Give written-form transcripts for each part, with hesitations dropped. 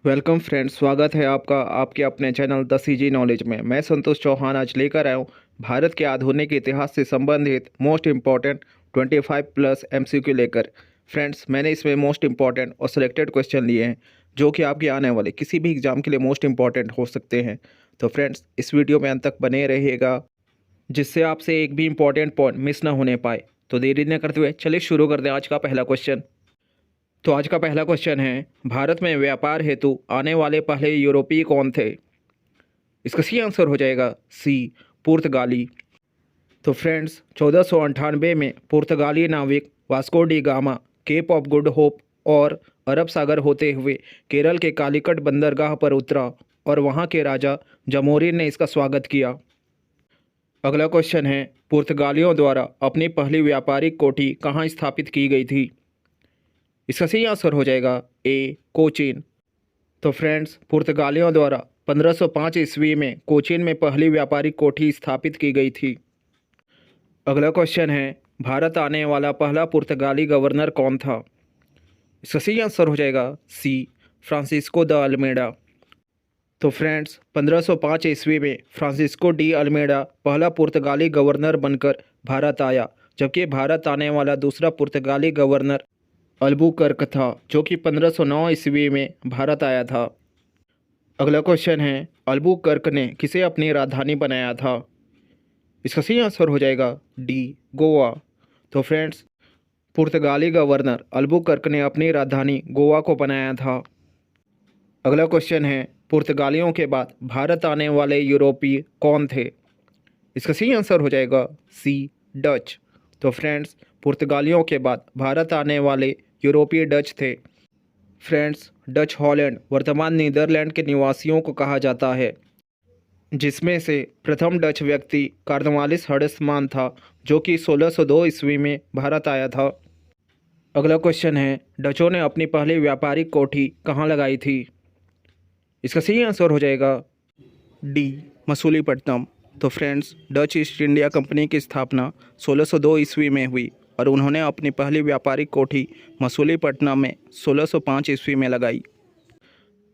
Welcome friends, स्वागत है आपका आपके अपने चैनल द सीजी नॉलेज में। मैं संतोष चौहान आज लेकर आया हूँ भारत के आधुनिक इतिहास से संबंधित मोस्ट इम्पॉर्टेंट 25 प्लस एमसीक्यू लेकर। फ्रेंड्स, मैंने इसमें मोस्ट इम्पॉर्टेंट और सिलेक्टेड क्वेश्चन लिए हैं जो कि आपके आने वाले किसी भी एग्जाम के लिए मोस्ट इम्पॉर्टेंट हो सकते हैं। तो फ्रेंड्स, इस वीडियो में अंत तक बने रहिएगा जिससे आपसे एक भी इम्पॉर्टेंट पॉइंट मिस ना होने पाए। तो देरी न करते हुए चलिए शुरू कर दें आज का पहला क्वेश्चन। तो आज का पहला क्वेश्चन है, भारत में व्यापार हेतु आने वाले पहले यूरोपीय कौन थे? इसका सी आंसर हो जाएगा सी, पुर्तगाली। तो फ्रेंड्स, 1498 में पुर्तगाली नाविक Vasco da Gama Cape of Good Hope और अरब सागर होते हुए केरल के कालीकट बंदरगाह पर उतरा और वहां के राजा जमोरिन ने इसका स्वागत किया। अगला क्वेश्चन है, पुर्तगालियों द्वारा अपनी पहली व्यापारिक कोठी कहाँ स्थापित की गई थी? इसका सही आंसर हो जाएगा ए, कोचीन। तो फ्रेंड्स, पुर्तगालियों द्वारा 1505 ईस्वी में कोचीन में पहली व्यापारिक कोठी स्थापित की गई थी। अगला क्वेश्चन है, भारत आने वाला पहला पुर्तगाली गवर्नर कौन था? इसका सही आंसर हो जाएगा सी, फ्रांसिस्को द अल्मेडा। तो फ्रेंड्स, 1505 ईस्वी में फ्रांसिस्को डी अल्मेडा पहला पुर्तगाली गवर्नर बनकर भारत आया, जबकि भारत आने वाला दूसरा पुर्तगाली गवर्नर अल्बुकर्क था, जो कि 1509 ईस्वी में भारत आया था। अगला क्वेश्चन है, अल्बुकर्क ने किसे अपनी राजधानी बनाया था? इसका सही आंसर हो जाएगा डी, गोवा। तो फ्रेंड्स, पुर्तगाली गवर्नर अल्बुकर्क ने अपनी राजधानी गोवा को बनाया था। अगला क्वेश्चन है, पुर्तगालियों के बाद भारत आने वाले यूरोपीय कौन थे? इसका सही आंसर हो जाएगा सी, डच। तो फ्रेंड्स, पुर्तगालियों के बाद भारत आने वाले यूरोपीय डच थे। फ्रेंड्स, डच हॉलैंड वर्तमान नीदरलैंड के निवासियों को कहा जाता है, जिसमें से प्रथम डच व्यक्ति कार्नवालिस हर्ट्समान था, जो कि 1602 ईस्वी में भारत आया था। अगला क्वेश्चन है, डचों ने अपनी पहली व्यापारिक कोठी कहाँ लगाई थी? इसका सही आंसर हो जाएगा डी, मसूलीपट्टनम। तो friends, Dutch east India company की स्थापना 1602 ईस्वी में हुई और उन्होंने अपनी पहली व्यापारिक कोठी मसूलीपट्टनम में 1605 ईस्वी में लगाई।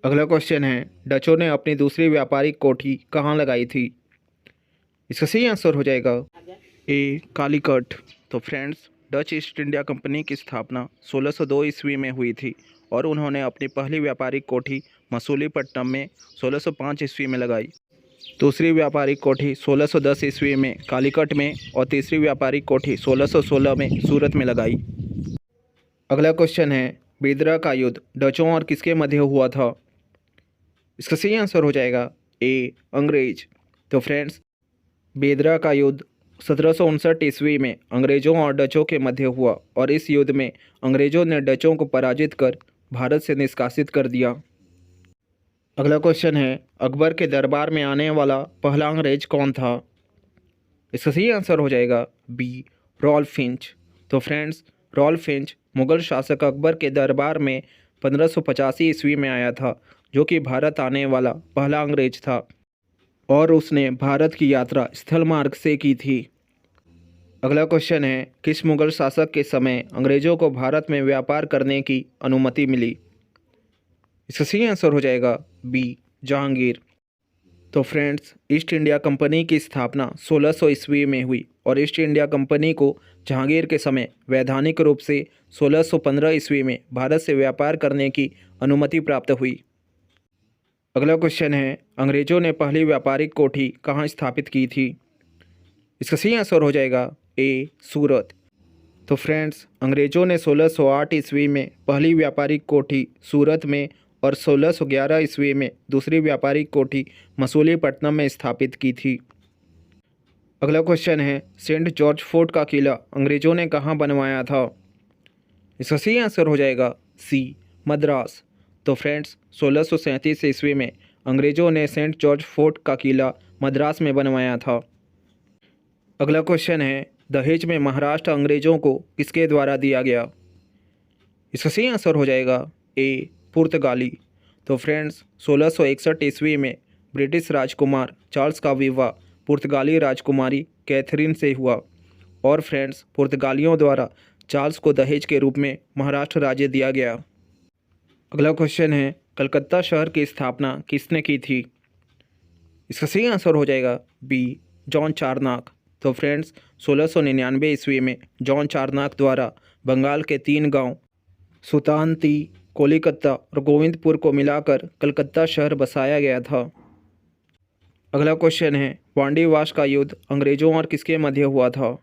अगला क्वेश्चन है, डचों ने अपनी दूसरी व्यापारिक कोठी कहाँ लगाई थी? इसका सही आंसर हो जाएगा ए, कालीकट। तो friends, Dutch east India company की स्थापना 1602 ईस्वी में हुई थी और उन्होंने अपनी पहली व्यापारिक कोठी मसूलीपट्टनम में 1605 ईस्वी में लगाई। दूसरी व्यापारिक कोठी 1610 ईस्वी में कालीकट में और तीसरी व्यापारिक कोठी 1616 में सूरत में लगाई। अगला क्वेश्चन है, बेदरा का युद्ध डचों और किसके मध्य हुआ था? इसका सही आंसर हो जाएगा ए, अंग्रेज। तो फ्रेंड्स, बेदरा का युद्ध 1759 ईस्वी में अंग्रेज़ों और डचों के मध्य हुआ और इस युद्ध में अंग्रेज़ों ने डचों को पराजित कर भारत से निष्कासित कर दिया। अगला क्वेश्चन है, अकबर के दरबार में आने वाला पहला अंग्रेज कौन था? इसका सही आंसर हो जाएगा बी, रॉल्फ फिंच। तो फ्रेंड्स, रॉल्फ फिंच मुगल शासक अकबर के दरबार में 1585 ईस्वी में आया था, जो कि भारत आने वाला पहला अंग्रेज था और उसने भारत की यात्रा स्थल मार्ग से की थी। अगला क्वेश्चन है, किस मुगल शासक के समय अंग्रेज़ों को भारत में व्यापार करने की अनुमति मिली? इसका सही आंसर हो जाएगा बी, जहांगीर। तो फ्रेंड्स, ईस्ट इंडिया कंपनी की स्थापना 1600 ईस्वी में हुई और ईस्ट इंडिया कंपनी को जहांगीर के समय वैधानिक रूप से 1615 ईस्वी में भारत से व्यापार करने की अनुमति प्राप्त हुई। अगला क्वेश्चन है, अंग्रेज़ों ने पहली व्यापारिक कोठी कहाँ स्थापित की थी? इसका सही आंसर हो जाएगा ए, सूरत। तो फ्रेंड्स, अंग्रेज़ों ने 1608 ईस्वी में पहली व्यापारिक कोठी सूरत में और 1611 ईस्वी में दूसरी व्यापारिक कोठी मसूलीपट्टनम में स्थापित की थी। अगला क्वेश्चन है, सेंट जॉर्ज फोर्ट का किला अंग्रेज़ों ने कहाँ बनवाया था? इसका सही आंसर हो जाएगा सी, मद्रास। तो फ्रेंड्स, 1637 ईस्वी में अंग्रेज़ों ने सेंट जॉर्ज फोर्ट का किला मद्रास में बनवाया था। अगला क्वेश्चन है, दहेज में महाराष्ट्र अंग्रेज़ों को किसके द्वारा दिया गया? इसका सही आंसर हो जाएगा ए, पुर्तगाली। तो फ्रेंड्स, 1661 ईस्वी में ब्रिटिश राजकुमार चार्ल्स का विवाह पुर्तगाली राजकुमारी कैथरीन से हुआ और फ्रेंड्स, पुर्तगालियों द्वारा चार्ल्स को दहेज के रूप में महाराष्ट्र राज्य दिया गया। अगला क्वेश्चन है, कलकत्ता शहर की स्थापना किसने की थी? इसका सही आंसर हो जाएगा बी, जॉन चारनाक। तो फ्रेंड्स 1699 ईस्वी में जॉन चारनाक द्वारा बंगाल के 3 गांव सुल्तानती, कोलकाता और गोविंदपुर को मिलाकर कलकत्ता शहर बसाया गया था। अगला क्वेश्चन है, वांडीवास का युद्ध अंग्रेजों और किसके मध्य हुआ था?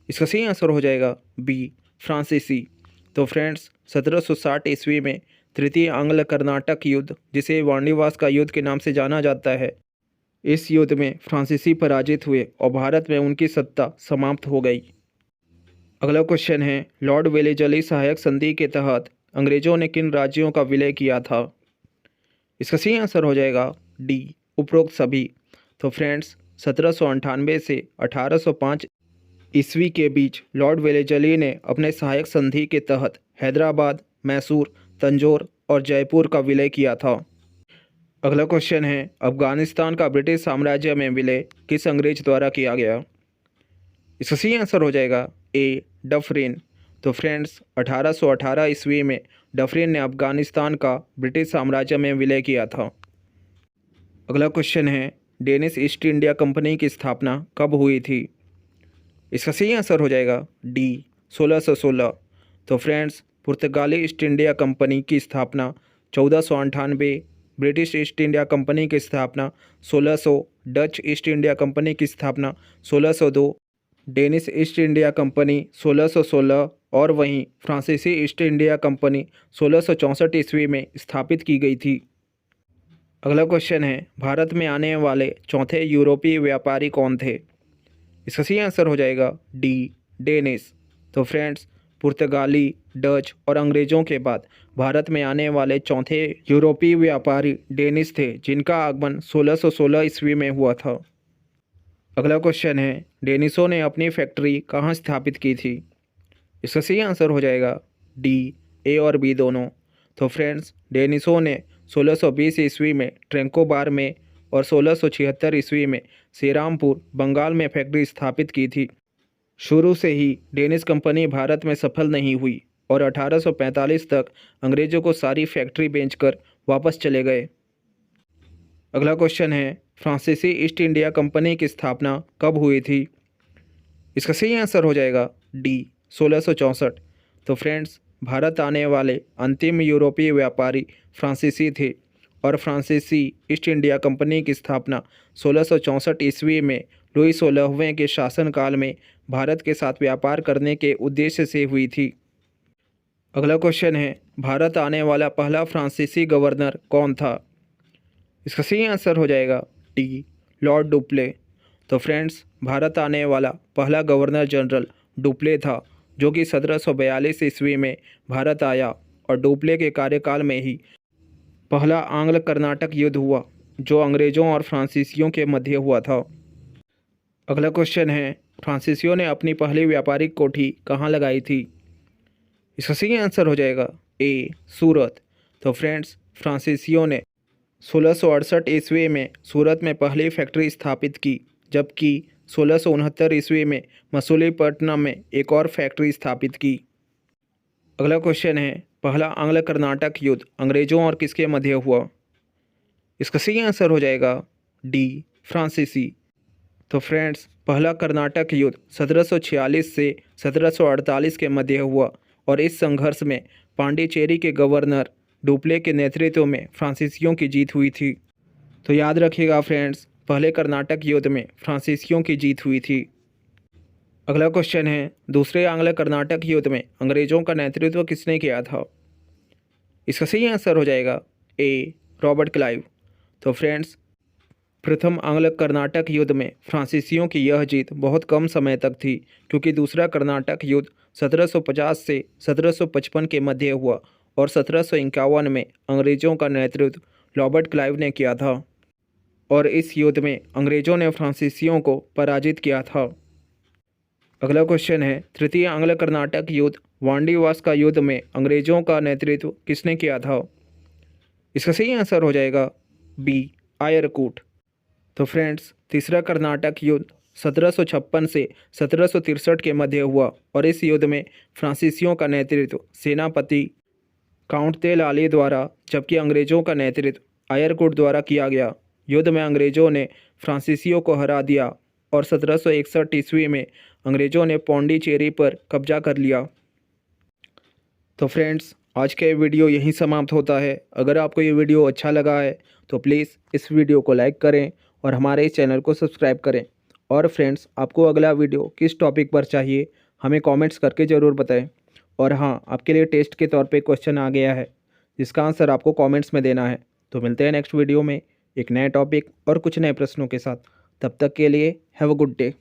इसका सही आंसर हो जाएगा बी, फ्रांसीसी। तो फ्रेंड्स 1760 ईस्वी में तृतीय आंग्ल कर्नाटक युद्ध, जिसे वांडीवास का युद्ध के नाम से जाना जाता है, इस युद्ध में फ्रांसीसी पराजित हुए और भारत में उनकी सत्ता समाप्त हो गई। अगला क्वेश्चन है, लॉर्ड वेलेजली सहायक संधि के तहत अंग्रेजों ने किन राज्यों का विलय किया था? इसका सही आंसर हो जाएगा डी, उपरोक्त सभी। तो फ्रेंड्स 1798 से 1805 ईस्वी के बीच लॉर्ड वेलेजली ने अपने सहायक संधि के तहत हैदराबाद, मैसूर, तंजौर और जयपुर का विलय किया था। अगला क्वेश्चन है, अफगानिस्तान का ब्रिटिश साम्राज्य में विलय किस अंग्रेज द्वारा किया गया? इसका सही आंसर हो जाएगा ए, डफरिन। तो फ्रेंड्स 1818 ईस्वी में डफरिन ने अफगानिस्तान का ब्रिटिश साम्राज्य में विलय किया था। अगला क्वेश्चन है, डेनिश ईस्ट इंडिया कंपनी की स्थापना कब हुई थी? इसका सही आंसर हो जाएगा डी, 1616। तो फ्रेंड्स पुर्तगाली ईस्ट इंडिया कंपनी की स्थापना 1498, ब्रिटिश ईस्ट इंडिया कंपनी की स्थापना 1600, डच ईस्ट इंडिया कंपनी की स्थापना 1602, डेनिश ईस्ट इंडिया कंपनी 1616 और वहीं फ्रांसीसी ईस्ट इंडिया कंपनी 1664 ईस्वी में स्थापित की गई थी। अगला क्वेश्चन है, भारत में आने वाले चौथे यूरोपीय व्यापारी कौन थे? इसका सही आंसर हो जाएगा डी, डेनिश। तो फ्रेंड्स पुर्तगाली, डच और अंग्रेज़ों के बाद भारत में आने वाले चौथे यूरोपीय व्यापारी डेनिश थे, जिनका आगमन 1616 ईस्वी में हुआ था। अगला क्वेश्चन है, डेनिशों ने अपनी फैक्ट्री कहाँ स्थापित की थी? इसका सही आंसर हो जाएगा डी, ए और बी दोनों। तो फ्रेंड्स डेनिशों ने 1620 ईस्वी में ट्रेंकोबार में और 1676 ईस्वी में श्रीरामपुर, बंगाल में फैक्ट्री स्थापित की थी। शुरू से ही डेनिश कंपनी भारत में सफल नहीं हुई और 1845 तक अंग्रेज़ों को सारी फैक्ट्री बेचकर वापस चले गए। अगला क्वेश्चन है, फ्रांसीसी ईस्ट इंडिया कंपनी की स्थापना कब हुई थी? इसका सही आंसर हो जाएगा डी, 1664। तो फ्रेंड्स भारत आने वाले अंतिम यूरोपीय व्यापारी फ्रांसीसी थे और फ्रांसीसी ईस्ट इंडिया कंपनी की स्थापना 1664 ईस्वी में लुई 16वें के शासनकाल में भारत के साथ व्यापार करने के उद्देश्य से हुई थी। अगला क्वेश्चन है, भारत आने वाला पहला फ्रांसीसी गवर्नर कौन था? इसका सही आंसर हो जाएगा डी, लॉर्ड डुप्ले। तो फ्रेंड्स भारत आने वाला पहला गवर्नर जनरल डुप्ले था, जो कि 1742 ईस्वी में भारत आया और डुप्ले के कार्यकाल में ही पहला आंग्ल कर्नाटक युद्ध हुआ, जो अंग्रेज़ों और फ्रांसीसियों के मध्य हुआ था। अगला क्वेश्चन है, फ्रांसीसियों ने अपनी पहली व्यापारिक कोठी कहाँ लगाई थी? इसका सही आंसर हो जाएगा ए, सूरत। तो फ्रेंड्स फ्रांसीसियों ने 1668 ईस्वी में सूरत में पहली फैक्ट्री स्थापित की, जबकि 1669 ईस्वी में मसूलीपट्टनम में एक और फैक्ट्री स्थापित की। अगला क्वेश्चन है, पहला आंग्ल कर्नाटक युद्ध अंग्रेज़ों और किसके मध्य हुआ? इसका सही आंसर हो जाएगा डी, फ्रांसीसी। तो फ्रेंड्स पहला कर्नाटक युद्ध 1746 से 1748 के मध्य हुआ और इस संघर्ष में पांडिचेरी के गवर्नर डुप्ले के नेतृत्व में फ्रांसीसियों की जीत हुई थी। तो याद रखिएगा फ्रेंड्स, पहले कर्नाटक युद्ध में फ्रांसीसियों की जीत हुई थी। अगला क्वेश्चन है, दूसरे आंग्ल कर्नाटक युद्ध में अंग्रेज़ों का नेतृत्व किसने किया था? इसका सही आंसर हो जाएगा ए, रॉबर्ट क्लाइव। तो फ्रेंड्स प्रथम आंग्ल कर्नाटक युद्ध में फ्रांसीसियों की यह जीत बहुत कम समय तक थी, क्योंकि दूसरा कर्नाटक युद्ध 1750 से 1755 के मध्य हुआ और 1751 में अंग्रेज़ों का नेतृत्व रॉबर्ट क्लाइव ने किया था और इस युद्ध में अंग्रेज़ों ने फ्रांसीसियों को पराजित किया था। अगला क्वेश्चन है, तृतीय आंग्ल कर्नाटक युद्ध वांडीवास का युद्ध में अंग्रेज़ों का नेतृत्व किसने किया था? इसका सही आंसर हो जाएगा बी, आयरकूट। तो फ्रेंड्स तीसरा कर्नाटक युद्ध 1756 से 1763 के मध्य हुआ और इस युद्ध में फ्रांसीसियों का नेतृत्व सेनापति काउंट तेल आली द्वारा, जबकि अंग्रेज़ों का नेतृत्व आयरकुट द्वारा किया गया। युद्ध में अंग्रेज़ों ने फ्रांसीसियों को हरा दिया और 1761 ईस्वी में अंग्रेज़ों ने पौंडीचेरी पर कब्जा कर लिया। तो फ्रेंड्स, आज का ये वीडियो यहीं समाप्त होता है। अगर आपको ये वीडियो अच्छा लगा है तो प्लीज़ इस वीडियो को लाइक करें और हमारे इस चैनल को सब्सक्राइब करें। और फ्रेंड्स, आपको अगला वीडियो किस टॉपिक पर चाहिए हमें कमेंट्स करके ज़रूर बताएं। और हाँ, आपके लिए टेस्ट के तौर पे क्वेश्चन आ गया है जिसका आंसर आपको कमेंट्स में देना है। तो मिलते हैं नेक्स्ट वीडियो में एक नए टॉपिक और कुछ नए प्रश्नों के साथ। तब तक के लिए हैव अ गुड डे।